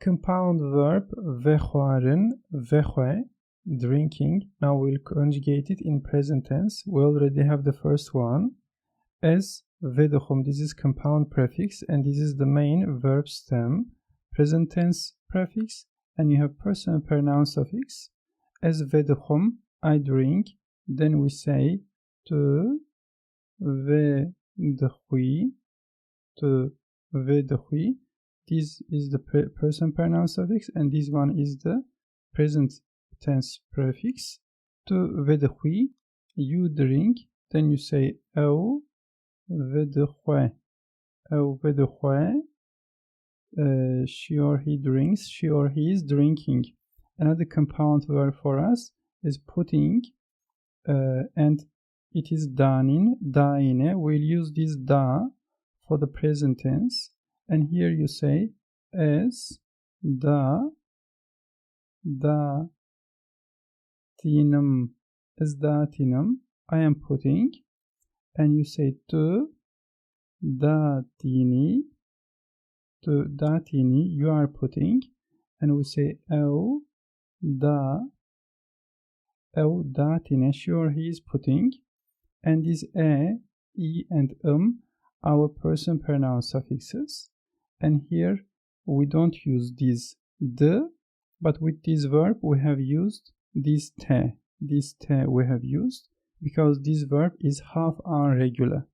Compound verb vexwarin, vexwe, drinking. Now we'll conjugate it in present tense. We already have the first one. As vedixwim, this is compound prefix and this is the main verb stem. Present tense prefix and you have personal pronoun suffix. As vedixwim, I drink. Then we say tu vedixwî, tu vedixwî. This is the person pronoun suffix and this one is the present tense prefix. Tu vedixwî, you drink. Then you say ew vedixwe, ew vedixwe. She or he drinks, she or he is drinking. Another compound verb for us is putting, and it is danin, daine. We'll use this da for the present tense. And here you say as da tinum, as da tinum, I am putting. And you say tu da tini, you are putting. And we say ew da tine, she or he is putting. And these e and our person pronoun suffixes. And here we don't use this d, but with this verb we have used this te. This te we have used because this verb is half irregular.